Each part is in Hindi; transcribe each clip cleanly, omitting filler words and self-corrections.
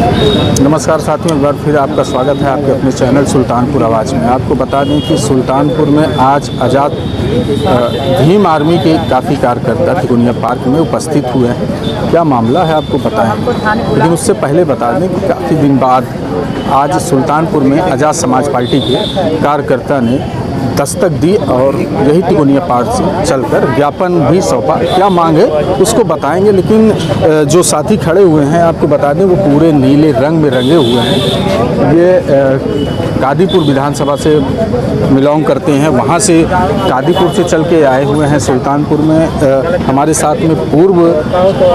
नमस्कार साथियों, एक बार फिर आपका स्वागत है आपके अपने चैनल सुल्तानपुर आवाज़ में। आपको बता दें कि सुल्तानपुर में आज आज़ाद भीम आर्मी के काफ़ी कार्यकर्ता तिकोनिया पार्क में उपस्थित हुए हैं। क्या मामला है आपको बताएं, लेकिन उससे पहले बता दें कि काफ़ी दिन बाद आज सुल्तानपुर में आज़ाद समाज पार्टी के कार्यकर्ता ने दस्तक दी और यही तिकोनिया पार्क से चलकर ज्ञापन भी सौंपा। क्या मांग है उसको बताएंगे, लेकिन जो साथी खड़े हुए हैं आपको बता दें वो पूरे नीले रंग में रंगे हुए हैं। ये कादीपुर विधानसभा से बिलोंग करते हैं, वहाँ से कादीपुर से चल के आए हुए हैं सुल्तानपुर में। हमारे साथ में पूर्व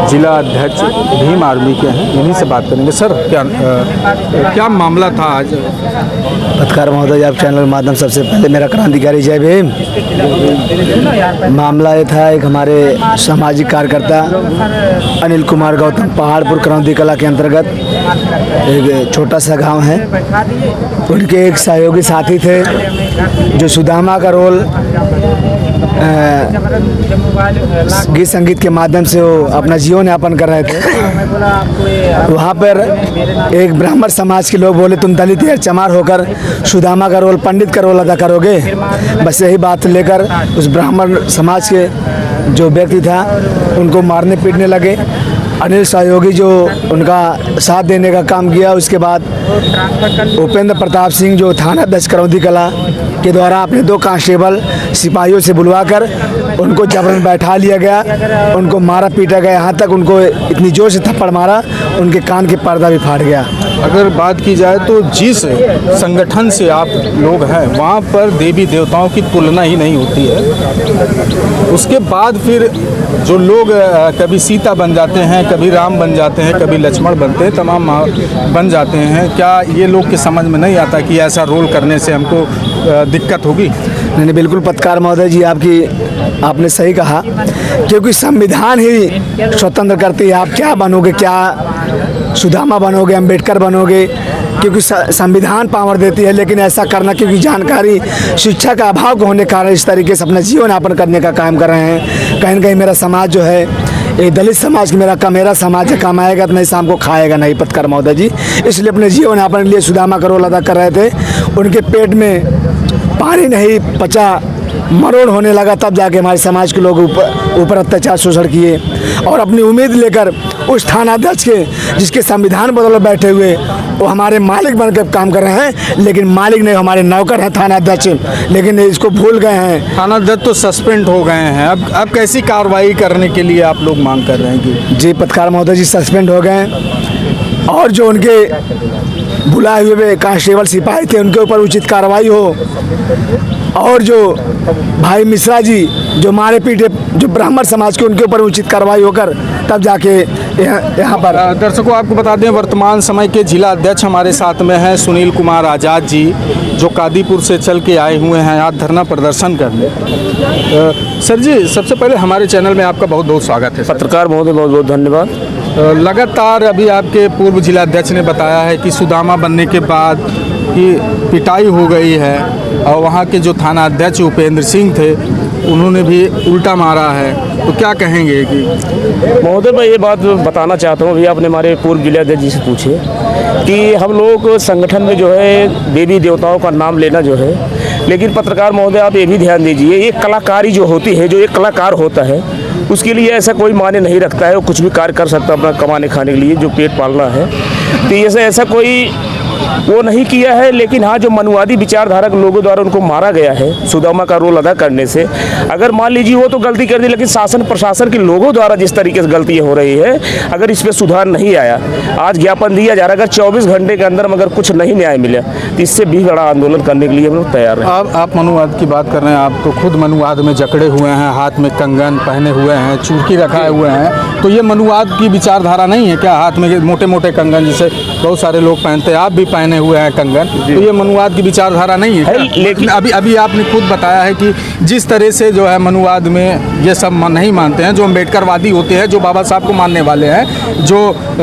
जिला अध्यक्ष भीम आर्मी के हैं, इन्हीं से बात करेंगे। सर, क्या मामला था आज? पत्रकार महोदय, आप चैनल के माध्यम सबसे पहले मेरा क्रांतिकारी जय भीम। मामला ये था, एक हमारे सामाजिक कार्यकर्ता अनिल कुमार गौतम पहाड़पुर करौंदी कला के अंतर्गत एक छोटा सा गांव है, उनके एक सहयोगी साथी थे जो सुदामा का रोल गीत संगीत के माध्यम से वो अपना जीवन यापन कर रहे थे। वहाँ पर एक ब्राह्मण समाज के लोग बोले, तुम दलित या चमार होकर सुदामा का रोल, पंडित का रोल अदा करोगे। बस यही बात लेकर उस ब्राह्मण समाज के जो व्यक्ति था उनको मारने पीटने लगे। अनिल सहयोगी जो उनका साथ देने का काम किया। उसके बाद उपेंद्र प्रताप सिंह जो थाना अध्यक्ष करौंदी कला के द्वारा अपने 2 कांस्टेबल सिपाहियों से बुलवाकर उनको जबरन बैठा लिया गया, उनको मारा पीटा गया। यहाँ तक उनको इतनी जोर से थप्पड़ मारा उनके कान के पर्दा भी फाड़ गया। अगर बात की जाए तो जिस संगठन से आप लोग हैं वहाँ पर देवी देवताओं की तुलना ही नहीं होती है। उसके बाद फिर जो लोग कभी सीता बन जाते हैं, कभी राम बन जाते हैं, कभी लक्ष्मण बनते हैं, तमाम बन जाते हैं। क्या ये लोग के समझ में नहीं आता कि ऐसा रोल करने से हमको दिक्कत होगी? नहीं, बिल्कुल पत्रकार महोदय जी, आपने सही कहा, क्योंकि संविधान ही स्वतंत्र करती है। आप क्या बनोगे, क्या सुदामा बनोगे, अम्बेडकर बनोगे, क्योंकि संविधान पावर देती है। लेकिन ऐसा करना, क्योंकि जानकारी शिक्षा का अभाव को होने के कारण इस तरीके से अपना जीवन यापन करने का काम कर रहे हैं। कहीं न कहीं मेरा समाज जो है, एक दलित समाज मेरा समाज है, कमाएगा तो नहीं, शाम को खाएगा नहीं पत्रकार महोदय जी। इसलिए अपने जीवन यापन के लिए सुदामा का रोल अदा कर रहे थे। उनके पेट में पानी नहीं पचा, मरोड़ होने लगा, तब जाके हमारे समाज के लोग ऊपर अत्याचार शोषण किए और अपनी उम्मीद लेकर उस थानाध्यक्ष के, जिसके संविधान बदल बैठे हुए, वो हमारे मालिक बनकर काम कर रहे हैं। लेकिन मालिक नहीं, हमारे नौकर हैं थानाध्यक्ष, लेकिन इसको भूल गए हैं। थानाध्यक्ष तो सस्पेंड हो गए हैं। अब कैसी कार्रवाई करने के लिए आप लोग मांग कर रहे हैं कि? जी पत्रकार महोदय जी, सस्पेंड हो गए हैं और जो उनके बुलाए हुए कांस्टेबल सिपाही थे उनके ऊपर उचित कार्रवाई हो, और जो भाई मिश्रा जी जो मारे पीटे जो ब्राह्मण समाज के, उनके ऊपर उचित कार्रवाई होकर तब जाके यहाँ पर। दर्शकों, आपको बता दें वर्तमान समय के जिला अध्यक्ष हमारे साथ में हैं सुनील कुमार आज़ाद जी, जो कादीपुर से चल के आए हुए हैं आज धरना प्रदर्शन करने। सर जी, सबसे पहले हमारे चैनल में आपका बहुत बहुत स्वागत है। पत्रकार महोदय, बहुत बहुत धन्यवाद। लगातार अभी आपके पूर्व जिला अध्यक्ष ने बताया है कि सुदामा बनने के बाद कि पिटाई हो गई है और वहाँ के जो थाना अध्यक्ष उपेंद्र सिंह थे उन्होंने भी उल्टा मारा है, तो क्या कहेंगे? कि महोदय, मैं ये बात बताना चाहता हूँ, अभी आपने हमारे पूर्व जिला अध्यक्ष जी से पूछे कि हम लोग संगठन में जो है देवी देवताओं का नाम लेना जो है, लेकिन पत्रकार महोदय आप ये भी ध्यान दीजिए, ये कलाकारी जो होती है, जो एक कलाकार होता है उसके लिए ऐसा कोई मायने नहीं रखता है, वो कुछ भी कार्य कर सकता है अपना कमाने खाने के लिए, जो पेट पालना है। तो ऐसा कोई वो नहीं किया है। लेकिन हाँ, जो मनुवादी विचारधारा के लोगों द्वारा उनको मारा गया है सुदामा का रोल अदा करने से, अगर मान लीजिए वो तो गलती कर दी, लेकिन शासन प्रशासन के लोगों द्वारा जिस तरीके से गलतियाँ हो रही है, अगर इस पर सुधार नहीं आया, आज ज्ञापन दिया जा रहा है, अगर 24 घंटे के अंदर अगर कुछ नहीं न्याय मिला तो इससे भी बड़ा आंदोलन करने के लिए हम लोग तैयार हैं। आप मनुवाद की बात कर रहे हैं, आप तो खुद मनुवाद में जकड़े हुए हैं, हाथ में कंगन पहने हुए हैं, चूड़की रखाए हुए हैं, तो ये मनुवाद की विचारधारा नहीं है क्या? हाथ में मोटे मोटे कंगन जैसे बहुत सारे लोग पहनते हैं, आप भी पहने हुए हैं कंगन, तो ये मनुवाद की विचारधारा नहीं है क्या? लेकिन अभी आपने खुद बताया है कि जिस तरह से जो है मनुवाद में ये सब नहीं मानते हैं, जो अम्बेडकरवादी होते हैं, जो बाबा साहब को मानने वाले हैं, जो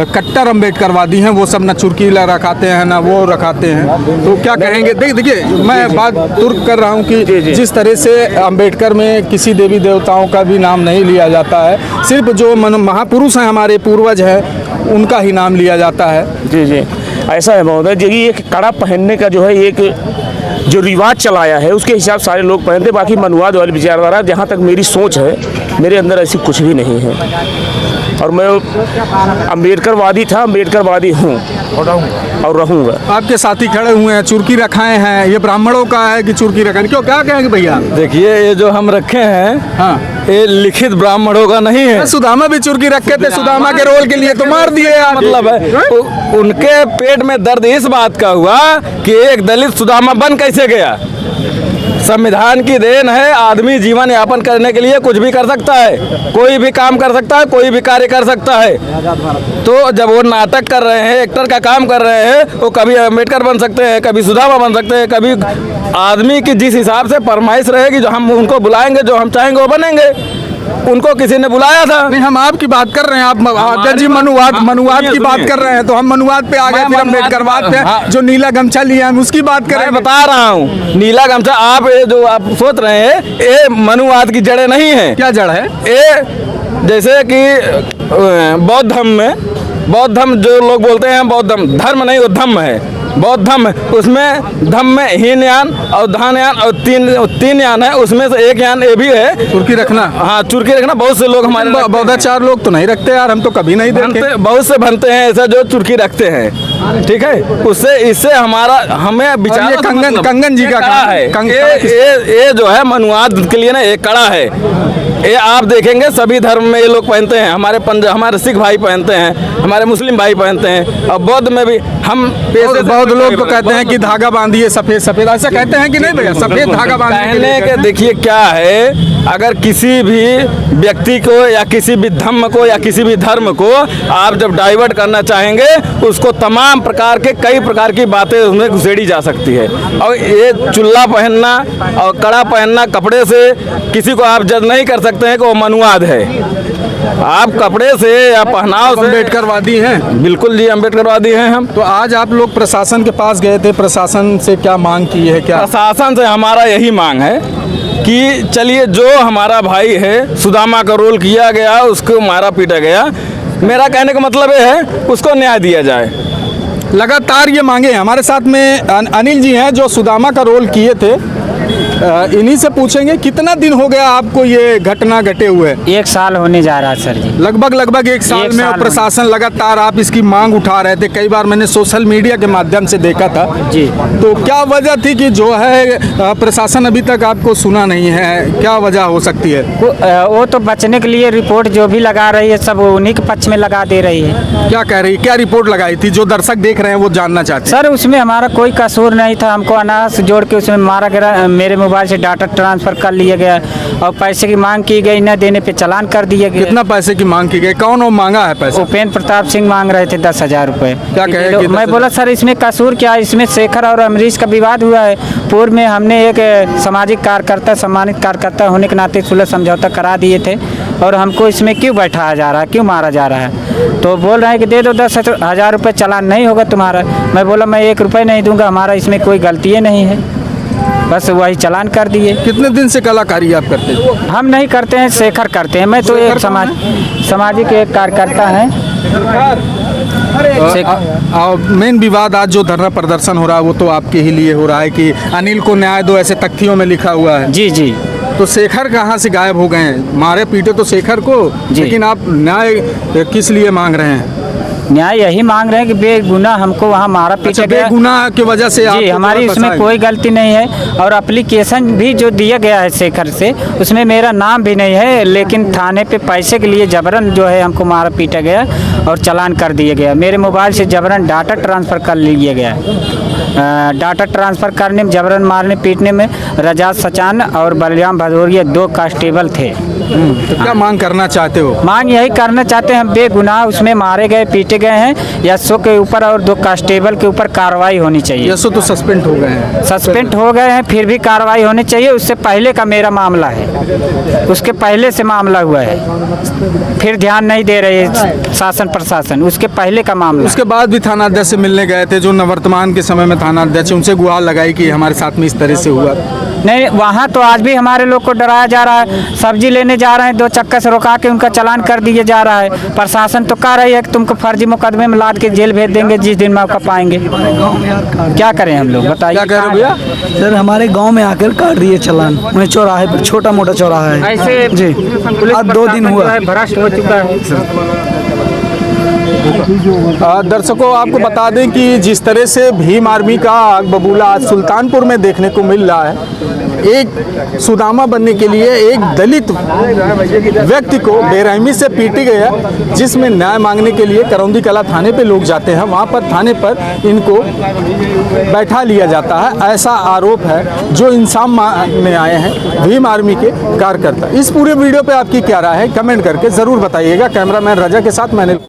कट्टर अम्बेडकरवादी हैं, वो सब ना चुरकी रखाते हैं ना वो रखाते हैं, तो क्या कहेंगे? देखिए मैं बात तुर्क कर रहा हूँ कि जिस तरह से अम्बेडकर में किसी देवी देवताओं का भी नाम नहीं लिया जाता है, सिर्फ जो महापुरुष हैं, हमारे पूर्वज हैं, उनका ही नाम लिया जाता है। जी जी, ऐसा है महोदय जी कि एक कड़ा पहनने का जो है एक जो रिवाज चलाया है उसके हिसाब सारे लोग पहनते, बाकी मनुवाद वाली विचारधारा जहाँ तक मेरी सोच है, मेरे अंदर ऐसी कुछ भी नहीं है। और मैं अम्बेडकरवादी था, अम्बेडकरवादी हूँ और रहूँगा। आपके साथी खड़े हुए हैं, चुरकी रखाए हैं, ये ब्राह्मणों का है कि चुरकी रखाए? क्यों, क्या कहेंगे भैया? देखिए ये जो हम रखे हैं, हाँ, ये लिखित ब्राह्मणों का नहीं है। सुदामा भी चुरकी रखे थे, सुदामा के रोल के लिए तो मार दिए यार। मतलब है उनके पेट में दर्द इस बात का हुआ कि एक दलित सुदामा बन कैसे गया। संविधान की देन है, आदमी जीवन यापन करने के लिए कुछ भी कर सकता है, कोई भी काम कर सकता है, कोई भी कार्य कर सकता है। तो जब वो नाटक कर रहे हैं, एक्टर का काम कर रहे हैं, वो कभी अम्बेडकर बन सकते हैं, कभी सुदामा बन सकते हैं, कभी आदमी की जिस हिसाब से फरमाइश रहेगी, जो हम उनको बुलाएंगे, जो हम चाहेंगे वो बनेंगे। उनको किसी ने बुलाया था? नहीं, हम आपकी बात कर रहे हैं, आप अध्यक्ष जी मनुवाद की बात कर रहे हैं, तो हम मनुवाद पे आ गए, फिर अम्बेडकरवाद पे जो नीला गमछा लिया हम उसकी बात कर रहे हैं। मैं बता रहा हूँ, नीला गमछा आप ये जो आप सोच रहे हैं, ये मनुवाद की जड़ें नहीं है। क्या जड़ है? ये जैसे कि बौद्ध धर्म में, बौद्ध धर्म जो लोग बोलते हैं बौद्ध धर्म नहीं, वो धम्म है, बौद्ध धम्म, उसमें धम्म में हीन यान और धान यान और तीन यान है, उसमें से एक यान ये भी है चुरकी रखना। हाँ, चुरकी रखना। बहुत से लोग हमारे बौद्धाचार लोग तो नहीं रखते यार, हम तो कभी नहीं देखे। बहुत से बनते हैं ऐसा जो चुरकी रखते हैं, ठीक है, उससे इससे हमारा हमें विचार कंगन जी का कड़ा है। ये जो है मनुवाद के लिए ना एक कड़ा है। ये आप देखेंगे सभी धर्म में ये लोग पहनते हैं, हमारे सिख भाई पहनते हैं, हमारे मुस्लिम भाई पहनते हैं, और बौद्ध में भी हम बौद्ध लोग तो कहते हैं कि धागा बांधिए सफेद सफेद, ऐसा कहते हैं कि नहीं भैया? सफेद धागा बांधने के देखिए क्या है, अगर किसी भी व्यक्ति को या किसी भी धर्म को या किसी भी धर्म को आप जब डाइवर्ट करना चाहेंगे, उसको तमाम प्रकार के कई प्रकार की बातें उसमें घुसेड़ी जा सकती है। और ये चुल्ला पहनना और कड़ा पहनना कपड़े से किसी को आप जज नहीं कर सकते हैं कि वो मनुवाद है। आप कपड़े से या पहनाव से अम्बेडकरवादी हैं। बिल्कुल जी, अम्बेडकरवादी हैं हम। तो आज आप लोग प्रशासन के पास गए थे, प्रशासन से क्या मांग की है? क्या प्रशासन से हमारा यही मांग है कि चलिए जो हमारा भाई है, सुदामा का रोल किया गया, उसको मारा पीटा गया, मेरा कहने का मतलब ये है उसको न्याय दिया जाए। लगातार ये मांगे हैं। हमारे साथ में अनिल जी हैं जो सुदामा का रोल किए थे, इन्हीं से पूछेंगे कितना दिन हो गया आपको ये घटना घटे हुए? 1 साल होने जा रहा है सर जी। लगभग 1 साल में। और प्रशासन लगातार आप इसकी मांग उठा रहे थे, कई बार मैंने सोशल मीडिया के माध्यम से देखा था जी। तो क्या वजह थी कि जो है प्रशासन अभी तक आपको सुना नहीं है? क्या वजह हो सकती है? वो तो बचने के लिए रिपोर्ट जो भी लगा रही है सब उन्हीं के पक्ष में लगा दे रही है। क्या कह रही है? क्या रिपोर्ट लगाई थी जो दर्शक देख रहे हैं वो जानना चाहते हैं? सर उसमें हमारा कोई कसूर नहीं था, हमको अनाज जोड़ के उसमें मारा गया, मेरे मोबाइल से डाटा ट्रांसफर कर लिया गया और पैसे की मांग की गई, न देने पे चालान कर दिया गया। कितना पैसे की मांग की गई? कौन वो मांगा है पैसा? उपेंद्र प्रताप सिंह मांग रहे थे 10,000 रुपये। क्या कहे? मैं बोला सर इसमें कसूर क्या है? इसमें शेखर और अमरीश का विवाद हुआ है। पूर्व में हमने एक सामाजिक कार्यकर्ता, सम्मानित कार्यकर्ता होने के नाते सुलह समझौता करा दिए थे और हमको इसमें क्यों बैठाया जा रहा है, क्यों मारा जा रहा है? तो बोल रहे हैं कि दे दो 10,000 रुपये, चालान नहीं होगा तुम्हारा। मैं बोला मैं 1 रुपये नहीं दूंगा, हमारा इसमें कोई गलती नहीं है, बस वही चालान कर दिए। कितने दिन से कलाकारी आप करते हैं? हम नहीं करते हैं, शेखर करते हैं। मैं तो एक सामाजिक एक कार्यकर्ता है। मेन विवाद आज जो धरना प्रदर्शन हो रहा है वो तो आपके ही लिए हो रहा है कि अनिल को न्याय दो, ऐसे तख्तियों में लिखा हुआ है। जी जी। तो शेखर कहाँ से गायब हो गए हैं? मारे पीटे तो शेखर को, लेकिन आप न्याय किस लिए मांग रहे हैं? न्याय यही मांग रहे हैं कि बेगुनाह हमको वहाँ मारा पीटा गया। बेगुनाह की वजह से जी, हमारी इसमें कोई गलती नहीं है। और एप्लीकेशन भी जो दिया गया है शेखर से, उसमें मेरा नाम भी नहीं है, लेकिन थाने पे पैसे के लिए जबरन जो है हमको मारा पीटा गया और चालान कर दिया गया। मेरे मोबाइल से जबरन डाटा ट्रांसफ़र कर लिया गया है। डाटा ट्रांसफ़र करने में, जबरन मारने पीटने में रजात सचान और बलराम भदौरिया 2 कांस्टेबल थे। तो क्या मांग करना चाहते हो? मांग यही करना चाहते हैं, हम बेगुनाह उसमें मारे गए पीटे किए गए हैं, यशो के ऊपर और 2 कांस्टेबल के ऊपर कार्रवाई होनी चाहिए। यशो तो सस्पेंड हो गए हैं। सस्पेंड हो गए हैं, फिर भी कार्रवाई होनी चाहिए। उससे पहले का मेरा मामला है, उसके पहले से मामला हुआ है, फिर ध्यान नहीं दे रहे शासन प्रशासन, उसके पहले का मामला। उसके बाद भी थाना अध्यक्ष से मिलने गए थे, जो वर्तमान के समय में थाना अध्यक्ष, उनसे गुहार लगाई कि हमारे साथ में इस तरह से हुआ। नहीं, वहाँ तो आज भी हमारे लोग को डराया जा रहा है। सब्जी लेने जा रहे हैं, 2 चक्कर से रोका के उनका चालान कर दिया जा रहा है। प्रशासन तो कह रही है कि तुमको फर्जी मुकदमे में लाद के जेल भेज देंगे जिस दिन मौका पाएंगे। क्या करें हम लोग, बताइए। क्या कह रहे हो भैया? सर हमारे गांव में आकर काट दिए चालान, वहीं चौराहे पर, छोटा मोटा चौराहा है ऐसे जी। आज 2 दिन हुआ। भ्रष्ट हो चुका है। दर्शकों, आपको बता दें कि जिस तरह से भीम आर्मी का आग बबूला आज सुल्तानपुर में देखने को मिल रहा है, एक सुदामा बनने के लिए एक दलित व्यक्ति को बेरहमी से पीटी गया, जिसमें न्याय मांगने के लिए करौंदी कला थाने पे लोग जाते हैं। वहाँ पर थाने पर इनको बैठा लिया जाता है, ऐसा आरोप है जो इंसाफ मांगने आए हैं भीम आर्मी के कार्यकर्ता। इस पूरे वीडियो पे आपकी क्या राय है, कमेंट करके ज़रूर बताइएगा। कैमरामैन रजा के साथ मैंने